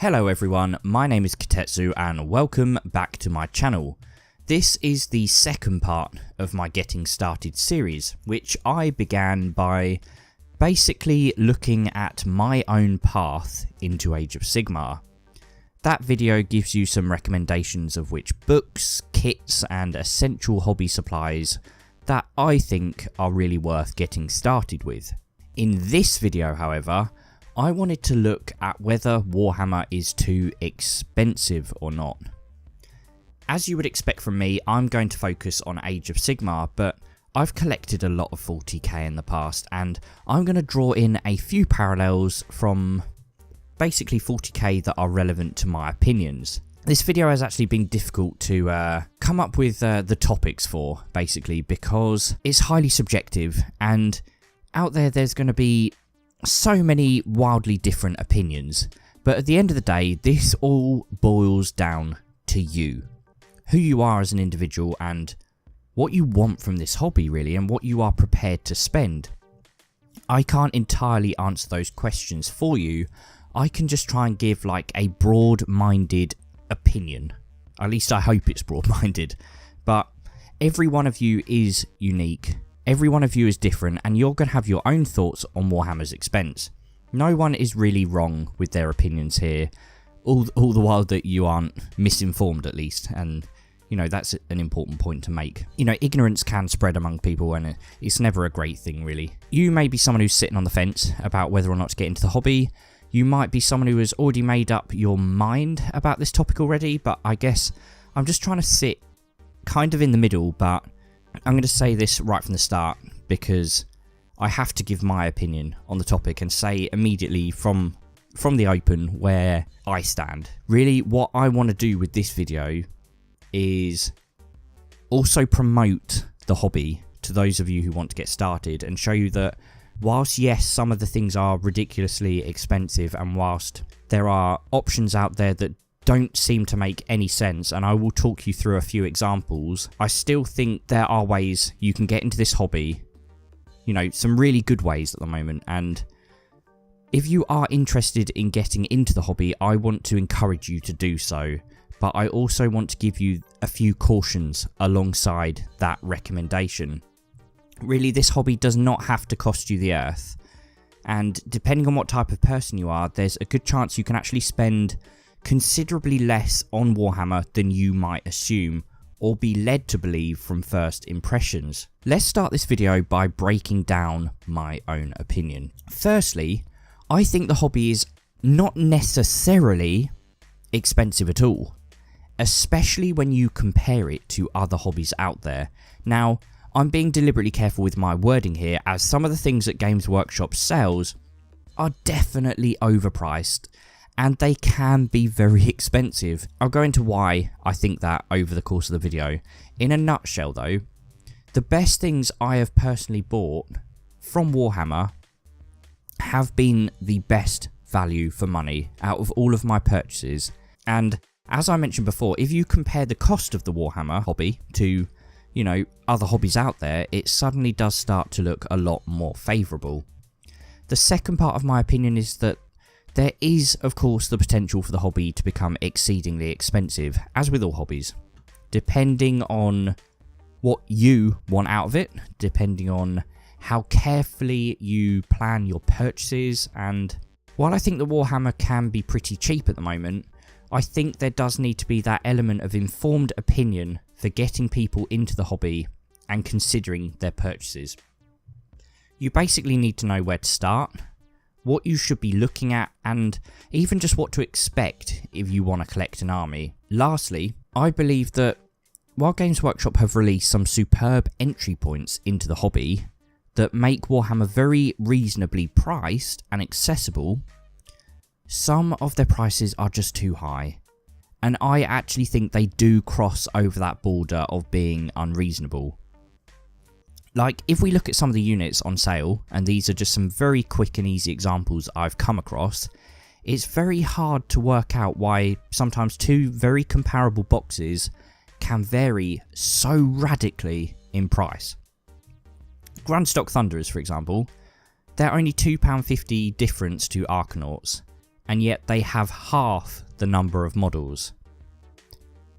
Hello everyone, my name is Kitetsu and welcome back to my channel. This is the second part of my Getting Started series, which I began by basically looking at my own path into Age of Sigmar. That video gives you some recommendations of which books, kits and essential hobby supplies that I think are really worth getting started with. In this video, however, I wanted to look at whether Warhammer is too expensive or not. As you would expect from me, I'm going to focus on Age of Sigmar, but I've collected a lot of 40k in the past and I'm going to draw in a few parallels from basically 40k that are relevant to my opinions. This video has actually been difficult to come up with the topics for, basically, because it's highly subjective and out there's going to be so many wildly different opinions, but at the end of the day, this all boils down to you. Who you are as an individual and what you want from this hobby, really, and what you are prepared to spend. I can't entirely answer those questions for you. I can just try and give like a broad-minded opinion. At least I hope it's broad-minded. But every one of you is unique. Every one of you is different and you're going to have your own thoughts on Warhammer's expense. No one is really wrong with their opinions here, all the while that you aren't misinformed, at least, and you know, that's an important point to make. You know, ignorance can spread among people and it's never a great thing, really. You may be someone who's sitting on the fence about whether or not to get into the hobby. You might be someone who has already made up your mind about this topic already, but I guess I'm just trying to sit kind of in the middle, but I'm going to say this right from the start because I have to give my opinion on the topic and say immediately from the open where I stand. Really, what I want to do with this video is also promote the hobby to those of you who want to get started and show you that whilst yes, some of the things are ridiculously expensive and whilst there are options out there that don't seem to make any sense, and I will talk you through a few examples, I still think there are ways you can get into this hobby, you know, some really good ways at the moment, and if you are interested in getting into the hobby, I want to encourage you to do so, but I also want to give you a few cautions alongside that recommendation. Really, this hobby does not have to cost you the earth, and depending on what type of person you are, there's a good chance you can actually spend considerably less on Warhammer than you might assume or be led to believe from first impressions. Let's start this video by breaking down my own opinion. Firstly, I think the hobby is not necessarily expensive at all, especially when you compare it to other hobbies out there. Now, I'm being deliberately careful with my wording here, as some of the things that Games Workshop sells are definitely overpriced and they can be very expensive. I'll go into why I think that over the course of the video. In a nutshell though, the best things I have personally bought from Warhammer have been the best value for money out of all of my purchases, and as I mentioned before, if you compare the cost of the Warhammer hobby to, you know, other hobbies out there, it suddenly does start to look a lot more favourable. The second part of my opinion is that there is, of course, the potential for the hobby to become exceedingly expensive, as with all hobbies, depending on what you want out of it, depending on how carefully you plan your purchases, and while I think the Warhammer can be pretty cheap at the moment, I think there does need to be that element of informed opinion for getting people into the hobby and considering their purchases. You basically need to know where to start, what you should be looking at, and even just what to expect if you want to collect an army. Lastly, I believe that while Games Workshop have released some superb entry points into the hobby that make Warhammer very reasonably priced and accessible, some of their prices are just too high, and I actually think they do cross over that border of being unreasonable. Like, if we look at some of the units on sale, and these are just some very quick and easy examples I've come across, it's very hard to work out why sometimes two very comparable boxes can vary so radically in price. Grundstock Thunderers, for example, they're only £2.50 difference to Arkanauts, and yet they have half the number of models.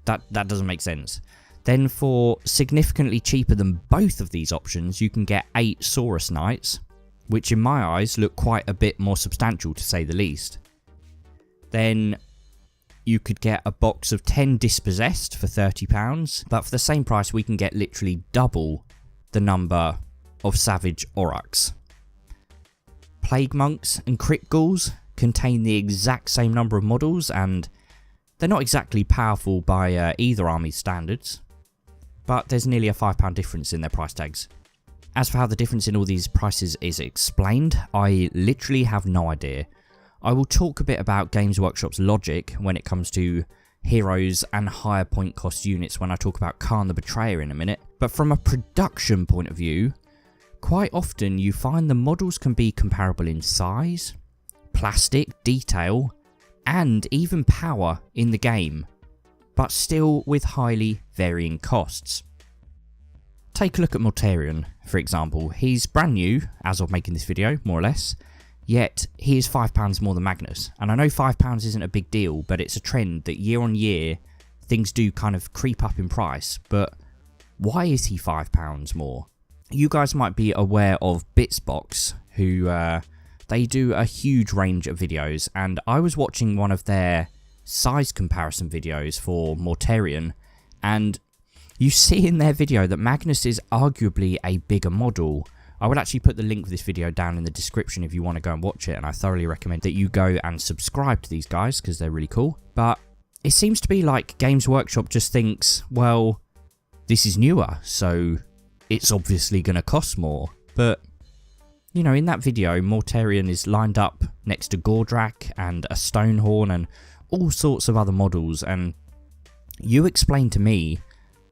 That doesn't make sense. Then for significantly cheaper than both of these options, you can get 8 Saurus Knights, which in my eyes look quite a bit more substantial to say the least. Then you could get a box of 10 Dispossessed for £30, but for the same price we can get literally double the number of Savage Aurochs. Plague Monks and Crypt Ghouls contain the exact same number of models, and they're not exactly powerful by either army's standards, but there's nearly a £5 difference in their price tags. As for how the difference in all these prices is explained, I literally have no idea. I will talk a bit about Games Workshop's logic when it comes to heroes and higher point cost units when I talk about Khan the Betrayer in a minute, but from a production point of view, quite often you find the models can be comparable in size, plastic, detail, and even power in the game, but still with highly varying costs. Take a look at Mortarion, for example. He's brand new, as of making this video, more or less, yet he is £5 more than Magnus. And I know £5 isn't a big deal, but it's a trend that year on year, things do kind of creep up in price. But why is he £5 more? You guys might be aware of Bitzbox, who they do a huge range of videos, and I was watching one of their size comparison videos for Mortarion, and you see in their video that Magnus is arguably a bigger model. I would actually put the link for this video down in the description if you want to go and watch it, and I thoroughly recommend that you go and subscribe to these guys because they're really cool. But it seems to be like Games Workshop just thinks, well, this is newer, so it's obviously going to cost more. But, you know, in that video, Mortarion is lined up next to Gordrak and a Stonehorn and all sorts of other models, and you explain to me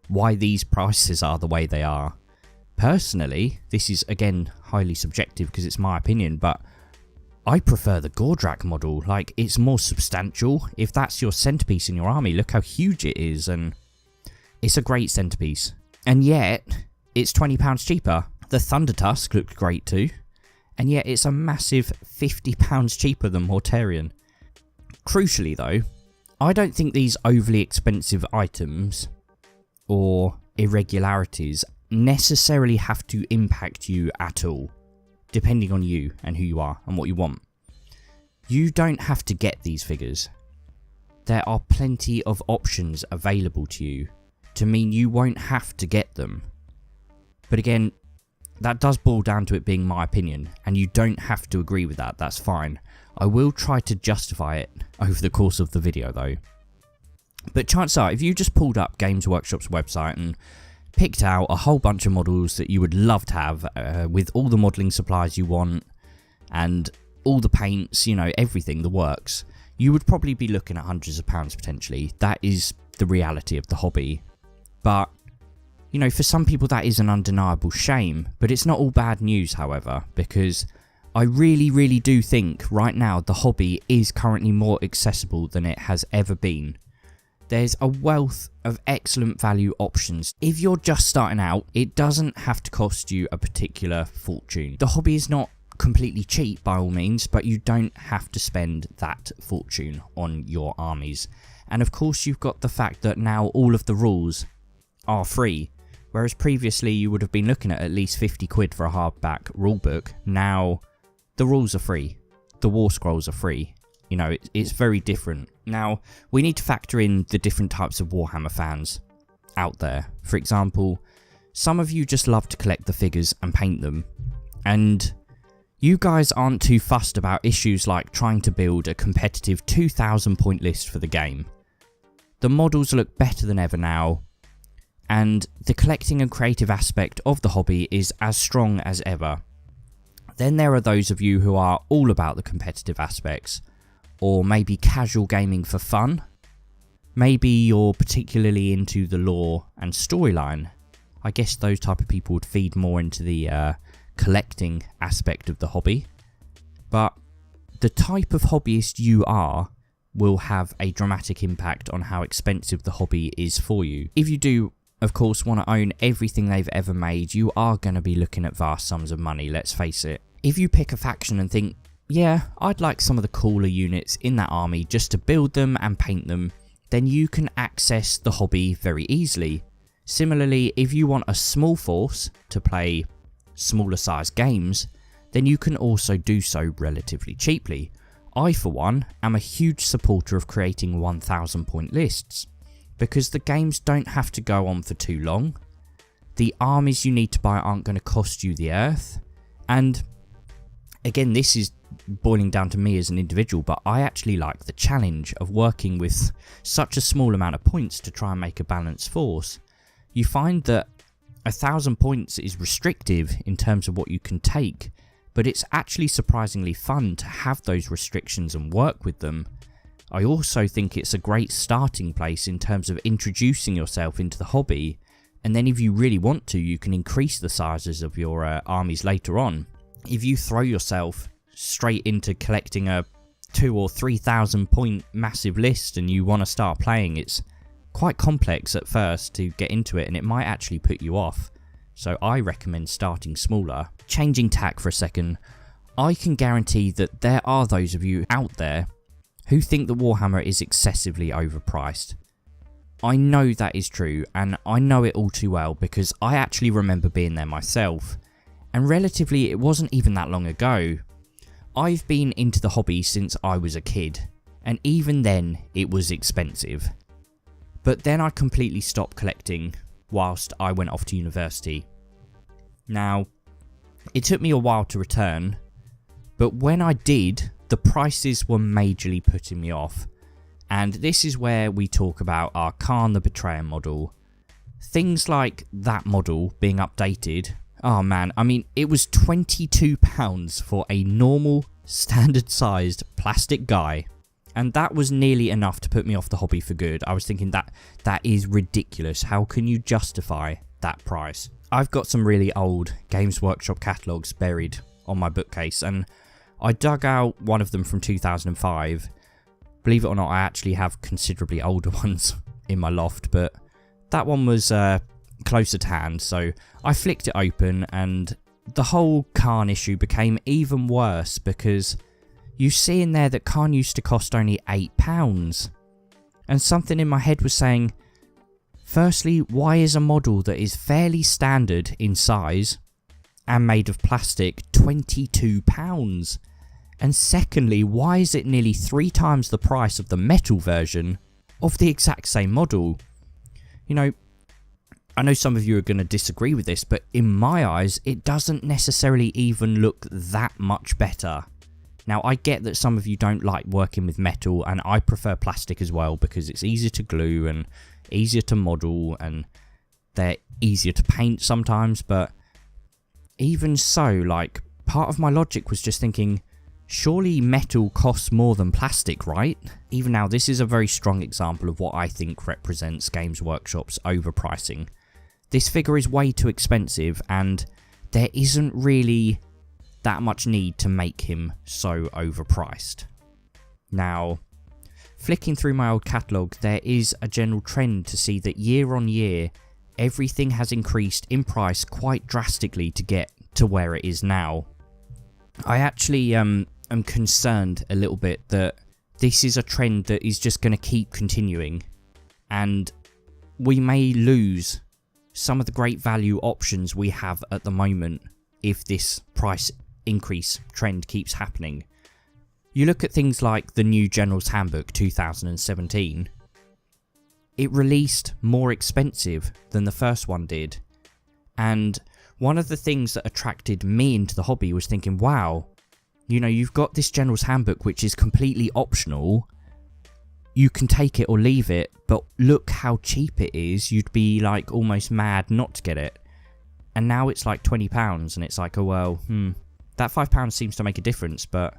why these prices are the way they are. Personally, this is again highly subjective because it's my opinion, but I prefer the Gordrak model. Like, it's more substantial. If that's your centerpiece in your army, look how huge it is, and it's a great centerpiece. And yet, it's £20 cheaper. The Thunder Tusk looked great too, and yet it's a massive £50 cheaper than Mortarion. Crucially though, I don't think these overly expensive items or irregularities necessarily have to impact you at all, depending on you and who you are and what you want. You don't have to get these figures. There are plenty of options available to you to mean you won't have to get them. But again, that does boil down to it being my opinion, and you don't have to agree with that, that's fine. I will try to justify it over the course of the video though. But chances are, if you just pulled up Games Workshop's website and picked out a whole bunch of models that you would love to have, with all the modelling supplies you want, and all the paints, you know, everything, the works, you would probably be looking at hundreds of pounds potentially. That is the reality of the hobby. But, you know, for some people that is an undeniable shame, but it's not all bad news, however, because I really do think right now the hobby is currently more accessible than it has ever been. There's a wealth of excellent value options. If you're just starting out, it doesn't have to cost you a particular fortune. The hobby is not completely cheap by all means, but you don't have to spend that fortune on your armies. And of course you've got the fact that now all of the rules are free, whereas previously you would have been looking at least 50 quid for a hardback rulebook. Now the rules are free, the war scrolls are free. You know, it's very different. Now, we need to factor in the different types of Warhammer fans out there. For example, some of you just love to collect the figures and paint them, and you guys aren't too fussed about issues like trying to build a competitive 2,000 point list for the game. The models look better than ever now, and the collecting and creative aspect of the hobby is as strong as ever. Then there are those of you who are all about the competitive aspects, or maybe casual gaming for fun. Maybe you're particularly into the lore and storyline. I guess those type of people would feed more into the collecting aspect of the hobby. But the type of hobbyist you are will have a dramatic impact on how expensive the hobby is for you. If you do, of course, want to own everything they've ever made, you are going to be looking at vast sums of money, let's face it. If you pick a faction and think yeah, I'd like some of the cooler units in that army just to build them and paint them, then you can access the hobby very easily. Similarly, if you want a small force to play smaller sized games, then you can also do so relatively cheaply. I, for one, am a huge supporter of creating 1000 point lists, because the games don't have to go on for too long. The armies you need to buy aren't going to cost you the earth, and again, this is boiling down to me as an individual, but I actually like the challenge of working with such a small amount of points to try and make a balanced force. You find that 1000 points is restrictive in terms of what you can take, but it's actually surprisingly fun to have those restrictions and work with them. I also think it's a great starting place in terms of introducing yourself into the hobby, and then if you really want to, you can increase the sizes of your armies later on. If you throw yourself straight into collecting a 2,000 or 3,000 point massive list and you want to start playing, it's quite complex at first to get into it and it might actually put you off. So I recommend starting smaller. Changing tack for a second, I can guarantee that there are those of you out there who think that Warhammer is excessively overpriced. I know that is true, and I know it all too well because I actually remember being there myself, and relatively it wasn't even that long ago. I've been into the hobby since I was a kid, and even then it was expensive. But then I completely stopped collecting whilst I went off to university. Now, it took me a while to return, but when I did, the prices were majorly putting me off. And this is where we talk about our Khan the Betrayer model. Things like that model being updated, oh man, I mean, it was £22 for a normal, standard sized plastic guy. And that was nearly enough to put me off the hobby for good. I was thinking that is ridiculous. How can you justify that price? I've got some really old Games Workshop catalogues buried on my bookcase, and I dug out one of them from 2005. Believe it or not, I actually have considerably older ones in my loft, but that one was closer to hand, so I flicked it open and the whole Khan issue became even worse because you see in there that Khan used to cost only £8, and something in my head was saying, firstly, why is a model that is fairly standard in size and made of plastic £22? And secondly, why is it nearly 3 times the price of the metal version of the exact same model? You know, I know some of you are going to disagree with this, but in my eyes, it doesn't necessarily even look that much better. Now, I get that some of you don't like working with metal, and I prefer plastic as well because it's easier to glue and easier to model, and they're easier to paint sometimes, but even so, like, part of my logic was just thinking, surely metal costs more than plastic, right? Even now, this is a very strong example of what I think represents Games Workshop's overpricing. This figure is way too expensive, and there isn't really that much need to make him so overpriced. Now, flicking through my old catalogue, there is a general trend to see that year on year, everything has increased in price quite drastically to get to where it is now. I actually am concerned a little bit that this is a trend that is just going to keep continuing, and we may lose some of the great value options we have at the moment if this price increase trend keeps happening. You look at things like the new General's Handbook 2017, it released more expensive than the first one did, and one of the things that attracted me into the hobby was thinking, wow, you know, you've got this General's Handbook which is completely optional, you can take it or leave it, but look how cheap it is, you'd be like almost mad not to get it. And now it's like £20 and it's like, oh well, that £5 seems to make a difference, but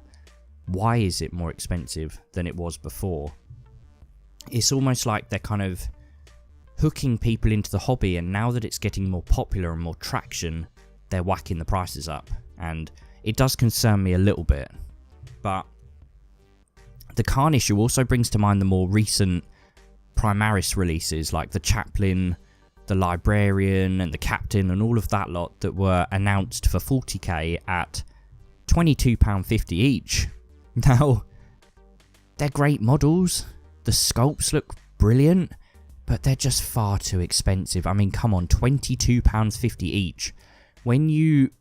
why is it more expensive than it was before? It's almost like they're kind of hooking people into the hobby, and now that it's getting more popular and more traction, they're whacking the prices up, and it does concern me a little bit. But the Khan issue also brings to mind the more recent Primaris releases, like the Chaplain, the Librarian and the Captain and all of that lot that were announced for 40k at £22.50 each. Now, they're great models, the sculpts look brilliant, but they're just far too expensive. I mean, come on, £22.50 each. When you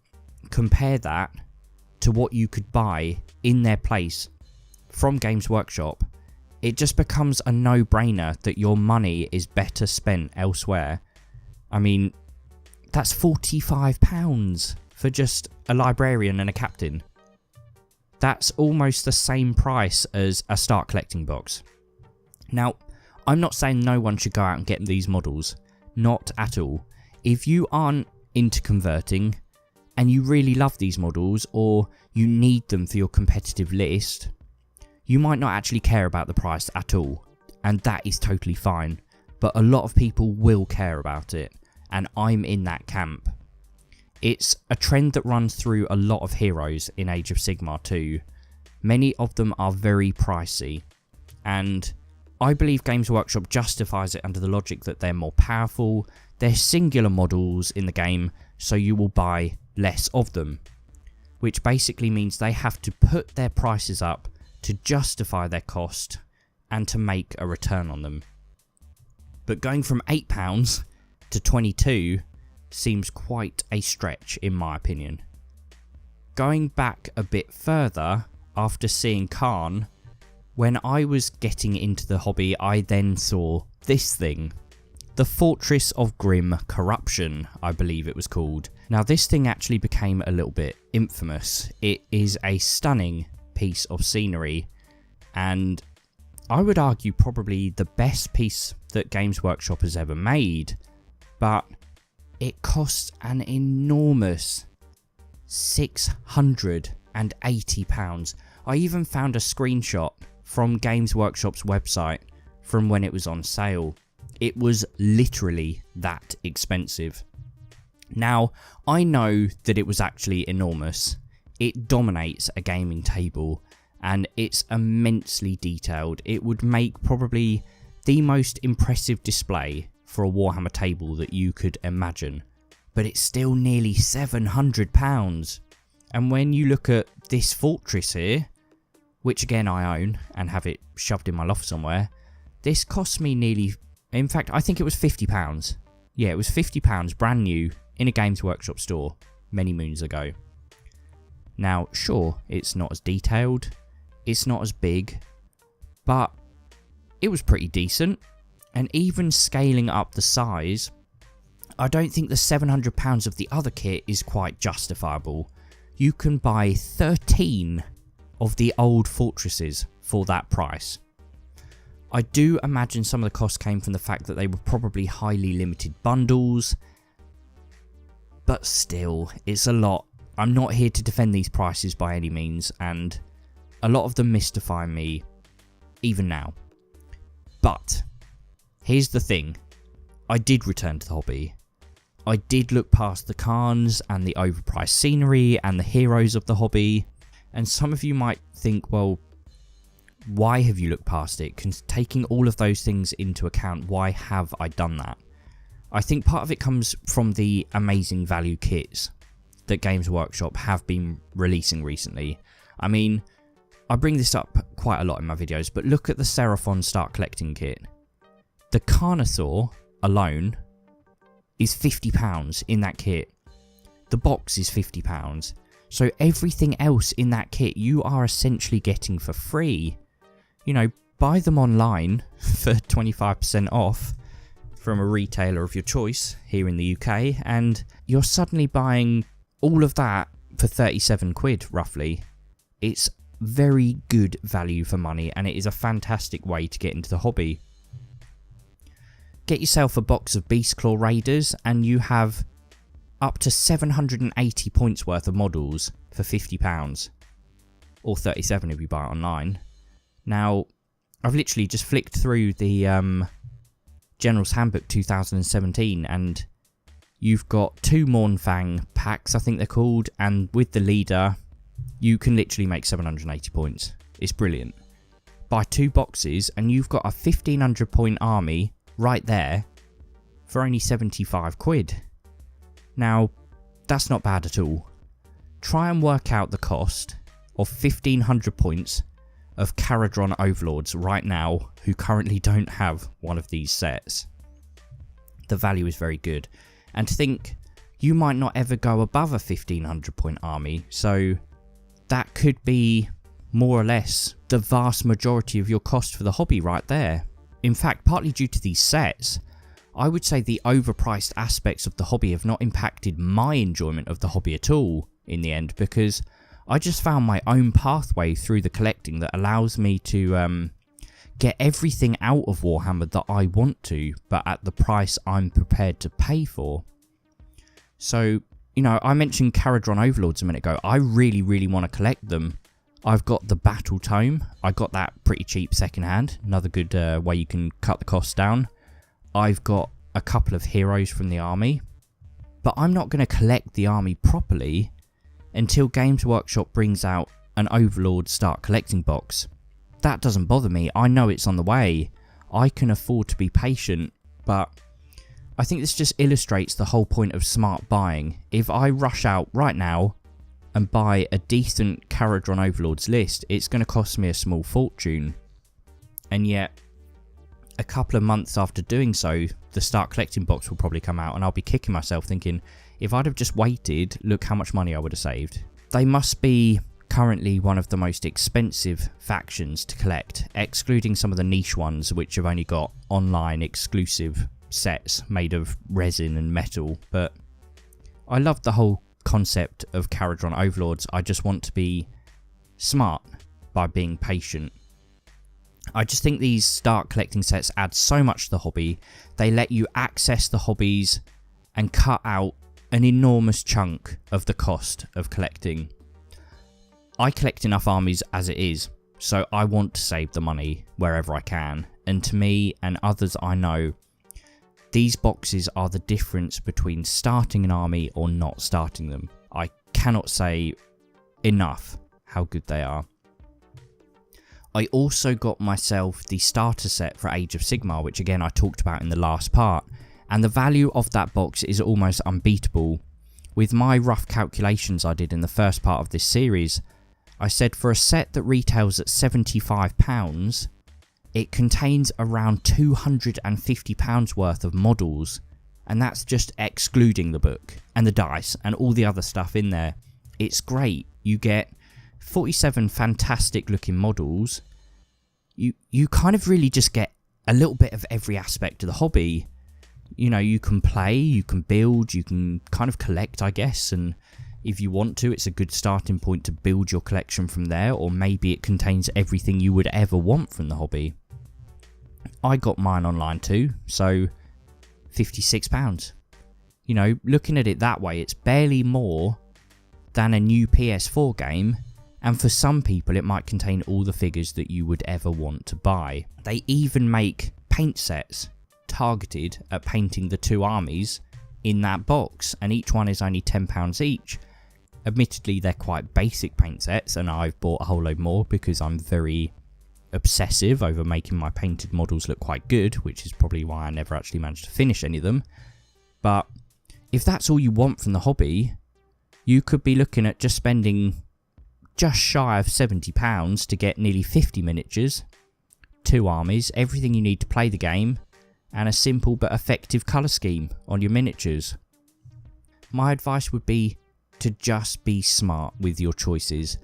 compare that to what you could buy in their place from Games Workshop, it just becomes a no-brainer that your money is better spent elsewhere. I mean, that's £45 for just a librarian and a captain. That's almost the same price as a start collecting box. Now, I'm not saying no one should go out and get these models. Not at all. If you aren't into converting and you really love these models, or you need them for your competitive list, you might not actually care about the price at all, and that is totally fine. But a lot of people will care about it, and I'm in that camp. It's a trend that runs through a lot of heroes in Age of Sigmar 2. Many of them are very pricey, and I believe Games Workshop justifies it under the logic that they're more powerful, they're singular models in the game, so you will buy less of them. Which basically means they have to put their prices up to justify their cost and to make a return on them. But going from £8 to £22 seems quite a stretch in my opinion. Going back a bit further, after seeing Khan, when I was getting into the hobby, I then saw this thing. The Fortress of Grim Corruption, I believe it was called. Now this thing actually became a little bit infamous. It is a stunning piece of scenery, and I would argue probably the best piece that Games Workshop has ever made, but it costs an enormous £680. I even found a screenshot from Games Workshop's website from when it was on sale. It was literally that expensive. Now, I know that it was actually enormous. It dominates a gaming table, and it's immensely detailed. It would make probably the most impressive display for a Warhammer table that you could imagine. But it's still nearly £700. And when you look at this fortress here, which again I own and have it shoved in my loft somewhere, this cost me nearly, in fact I think it was £50. Yeah, it was £50 brand new in a Games Workshop store many moons ago. Now sure, it's not as detailed, it's not as big, but it was pretty decent. And even scaling up the size, I don't think the £700 of the other kit is quite justifiable. You can buy 13 of the old fortresses for that price. I do imagine some of the costs came from the fact that they were probably highly limited bundles, but still, it's a lot. I'm not here to defend these prices by any means, and a lot of them mystify me even now. But here's the thing, I did return to the hobby. I did look past the Khans and the overpriced scenery and the heroes of the hobby, and some of you might think, well, why have you looked past it? Taking all of those things into account, why have I done that? I think part of it comes from the amazing value kits that Games Workshop have been releasing recently. I mean, I bring this up quite a lot in my videos, but look at the Seraphon Start Collecting kit. The Carnosaur alone is £50 in that kit. The box is £50. So everything else in that kit you are essentially getting for free. You know, buy them online for 25% off from a retailer of your choice here in the UK, and you're suddenly buying all of that for 37 quid roughly. It's very good value for money, and it is a fantastic way to get into the hobby. Get yourself a box of Beastclaw Raiders and you have up to 780 points worth of models for £50, or 37 if you buy it online. Now, I've literally just flicked through the General's Handbook 2017, and you've got 2 Mournfang packs, I think they're called, and with the leader, you can literally make 780 points. It's brilliant. Buy 2 boxes and you've got a 1500 point army right there for only 75 quid. Now, that's not bad at all. try and work out the cost of 1500 points of Caradron Overlords right now who currently don't have one of these sets. The value is very good. And to think you might not ever go above a 1500 point army, so that could be more or less the vast majority of your cost for the hobby right there. In fact, partly due to these sets, I would say the overpriced aspects of the hobby have not impacted my enjoyment of the hobby at all in the end, because I just found my own pathway through the collecting that allows me to get everything out of Warhammer that I want to, but at the price I'm prepared to pay for. So, you know, I mentioned Caradron Overlords a minute ago. I really want to collect them. I've got the Battle Tome. I got that pretty cheap secondhand. Another good way you can cut the costs down. I've got a couple of heroes from the army. But I'm not going to collect the army properly until Games Workshop brings out an Overlord Start Collecting box. That doesn't bother me. I know it's on the way. I can afford to be patient, but I think this just illustrates the whole point of smart buying. If I rush out right now and buy a decent Caradron Overlords list, it's going to cost me a small fortune. And yet, a couple of months after doing so, the Start Collecting box will probably come out and I'll be kicking myself thinking, if I'd have just waited, look how much money I would have saved. They must be currently one of the most expensive factions to collect, excluding some of the niche ones which have only got online exclusive sets made of resin and metal. But I love the whole concept of Caradron Overlords. I just want to be smart by being patient. I just think these Start Collecting sets add so much to the hobby. They let you access the hobbies and cut out an enormous chunk of the cost of collecting. I collect enough armies as it is, so I want to save the money wherever I can. And to me and others I know, these boxes are the difference between starting an army or not starting them. I cannot say enough how good they are. I also got myself the starter set for Age of Sigmar, which again I talked about in the last part, and the value of that box is almost unbeatable. With my rough calculations I did in the first part of this series, I said for a set that retails at £75, it contains around £250 worth of models, and that's just excluding the book and the dice and all the other stuff in there. It's great. You get 47 fantastic looking models. You kind of really just get a little bit of every aspect of the hobby. You know, you can play, you can build, you can kind of collect, I guess, and if you want to, it's a good starting point to build your collection from there, or maybe it contains everything you would ever want from the hobby. I got mine online too, so £56. You know, looking at it that way, it's barely more than a new PS4 game, and for some people it might contain all the figures that you would ever want to buy. They even make paint sets targeted at painting the two armies in that box, and each one is only £10 each. Admittedly, they're quite basic paint sets, and I've bought a whole load more because I'm very obsessive over making my painted models look quite good, which is probably why I never actually managed to finish any of them. But if that's all you want from the hobby, you could be looking at just spending just shy of £70 to get nearly 50 miniatures, 2 armies, everything you need to play the game, and a simple but effective colour scheme on your miniatures. My advice would be to just be smart with your choices.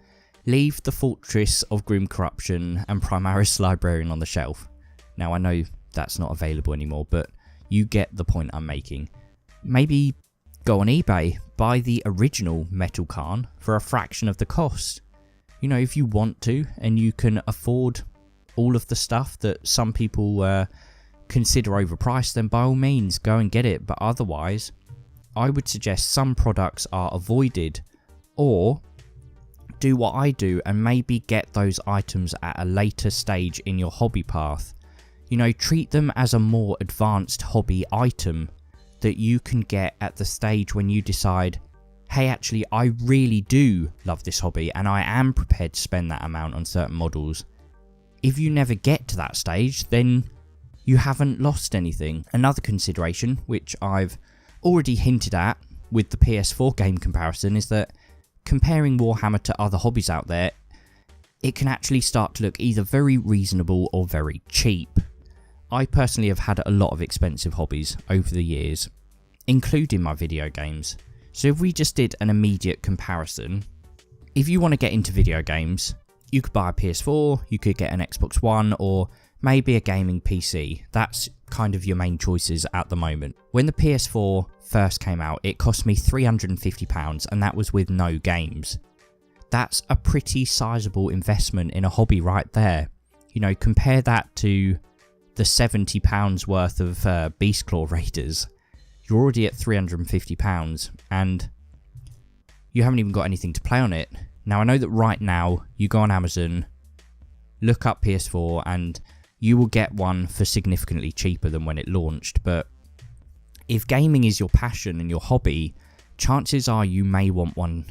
Leave the Fortress of Grim Corruption and Primaris Librarian on the shelf. Now I know that's not available anymore, but you get the point I'm making. Maybe go on eBay, buy the original Metal Khan for a fraction of the cost. You know, if you want to, and you can afford all of the stuff that some people consider overpriced, then by all means go and get it. But otherwise, I would suggest some products are avoided, or do what I do and maybe get those items at a later stage in your hobby path. You know, treat them as a more advanced hobby item that you can get at the stage when you decide, hey, actually I really do love this hobby and I am prepared to spend that amount on certain models. If you never get to that stage, then you haven't lost anything. Another consideration, which I've already hinted at with the PS4 game comparison, is that comparing Warhammer to other hobbies out there, it can actually start to look either very reasonable or very cheap. I personally have had a lot of expensive hobbies over the years, including my video games. So if we just did an immediate comparison, if you want to get into video games, you could buy a PS4, you could get an Xbox One, or maybe a gaming PC. That's kind of your main choices at the moment. When the PS4 first came out, it cost me £350, and that was with no games. That's a pretty sizable investment in a hobby right there. You know, compare that to the £70 worth of Beastclaw Raiders. You're already at £350, and you haven't even got anything to play on it. Now, I know that right now, you go on Amazon, look up PS4, and you will get one for significantly cheaper than when it launched. But if gaming is your passion and your hobby, chances are you may want one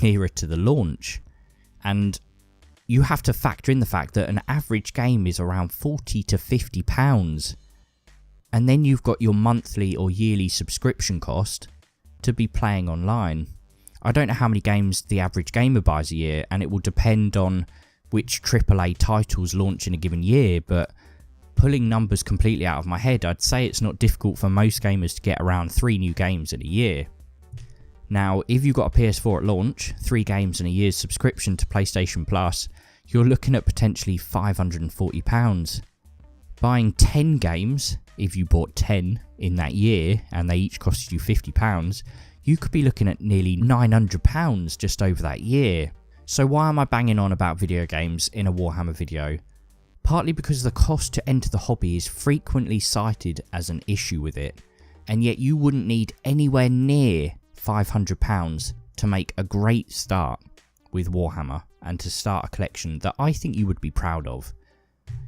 nearer to the launch. And you have to factor in the fact that an average game is around £40 to £50. And then you've got your monthly or yearly subscription cost to be playing online. I don't know how many games the average gamer buys a year, and it will depend on which AAA titles launch in a given year, but pulling numbers completely out of my head, I'd say it's not difficult for most gamers to get around 3 new games in a year. Now, if you've got a PS4 at launch, 3 games and a year's subscription to PlayStation Plus, you're looking at potentially £540. Buying 10 games, if you bought 10 in that year and they each costed you £50, you could be looking at nearly £900 just over that year. So why am I banging on about video games in a Warhammer video? Partly because the cost to enter the hobby is frequently cited as an issue with it, and yet you wouldn't need anywhere near £500 to make a great start with Warhammer and to start a collection that I think you would be proud of.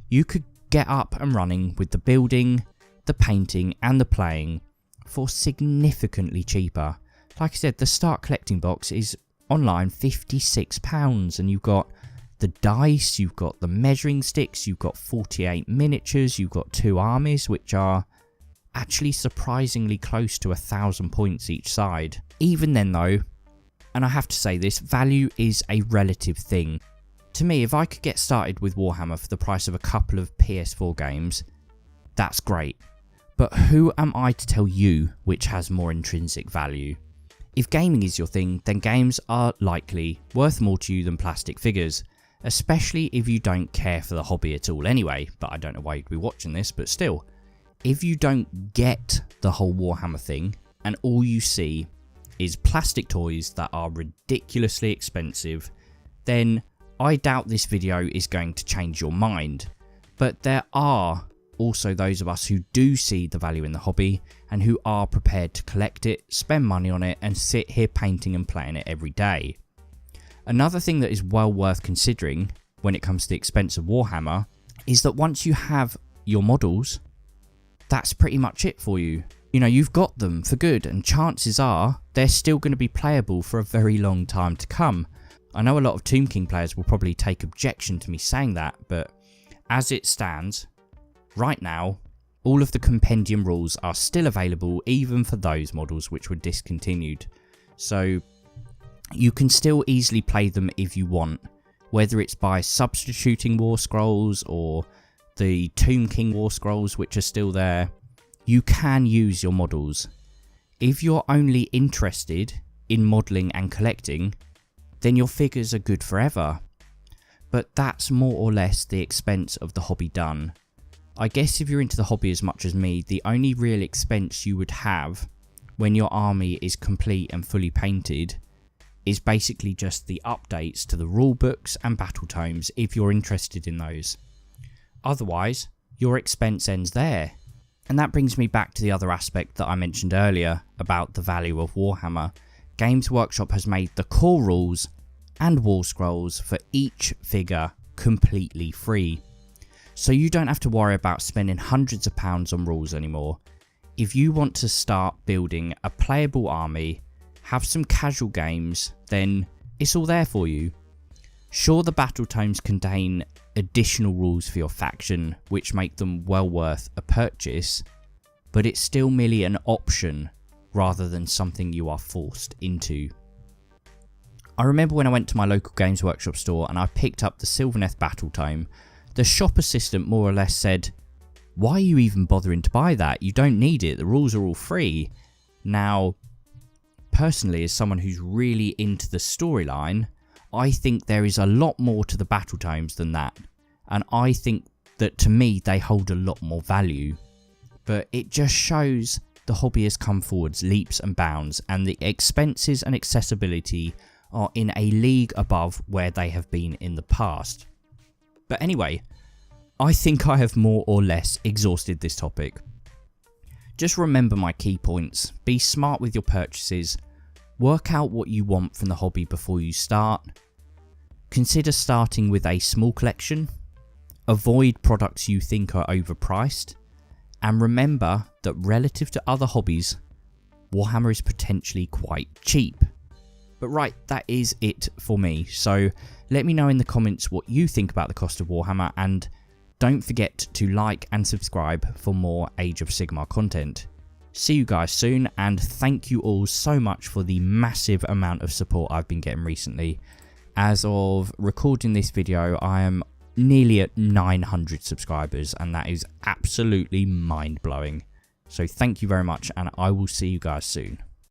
You could get up and running with the building, the painting and the playing for significantly cheaper. Like I said, the start collecting box is online £56, and you've got the dice, you've got the measuring sticks, you've got 48 miniatures, you've got 2 armies which are actually surprisingly close to 1,000 points each side. Even then though, and I have to say this, value is a relative thing. To me, if I could get started with Warhammer for the price of a couple of PS4 games, that's great. But who am I to tell you which has more intrinsic value? If gaming is your thing, then games are likely worth more to you than plastic figures, especially if you don't care for the hobby at all anyway, but I don't know why you'd be watching this, but still. If you don't get the whole Warhammer thing, and all you see is plastic toys that are ridiculously expensive, then I doubt this video is going to change your mind. But there are also those of us who do see the value in the hobby and who are prepared to collect it, spend money on it and sit here painting and playing it every day. Another thing that is well worth considering when it comes to the expense of Warhammer is that once you have your models, that's pretty much it for you. You know, you've got them for good, and chances are they're still going to be playable for a very long time to come. I know a lot of Tomb King players will probably take objection to me saying that, but as it stands, right now, all of the compendium rules are still available even for those models which were discontinued. So you can still easily play them if you want, whether it's by substituting War Scrolls or the Tomb King War Scrolls which are still there. You can use your models. If you're only interested in modelling and collecting, then your figures are good forever. But that's more or less the expense of the hobby done. I guess if you're into the hobby as much as me, the only real expense you would have when your army is complete and fully painted is basically just the updates to the rulebooks and battle tomes if you're interested in those. Otherwise, your expense ends there. And that brings me back to the other aspect that I mentioned earlier about the value of Warhammer. Games Workshop has made the core rules and War Scrolls for each figure completely free. So you don't have to worry about spending hundreds of pounds on rules anymore. If you want to start building a playable army, have some casual games, then it's all there for you. Sure, the battle tomes contain additional rules for your faction which make them well worth a purchase, but it's still merely an option rather than something you are forced into. I remember when I went to my local Games Workshop store and I picked up the Sylvaneth Battle Tome, the shop assistant more or less said, "Why are you even bothering to buy that? You don't need it, the rules are all free." Now, personally, as someone who's really into the storyline, I think there is a lot more to the Battle Tomes than that, and I think that to me they hold a lot more value. But it just shows the hobby has come forwards leaps and bounds, and the expenses and accessibility are in a league above where they have been in the past. But anyway, I think I have more or less exhausted this topic. Just remember my key points. Be smart with your purchases. Work out what you want from the hobby before you start. Consider starting with a small collection. Avoid products you think are overpriced. And remember that relative to other hobbies, Warhammer is potentially quite cheap. But right, that is it for me. So let me know in the comments what you think about the cost of Warhammer, and don't forget to like and subscribe for more Age of Sigmar content. See you guys soon, and thank you all so much for the massive amount of support I've been getting recently. As of recording this video, I am nearly at 900 subscribers, and that is absolutely mind-blowing. So thank you very much, and I will see you guys soon.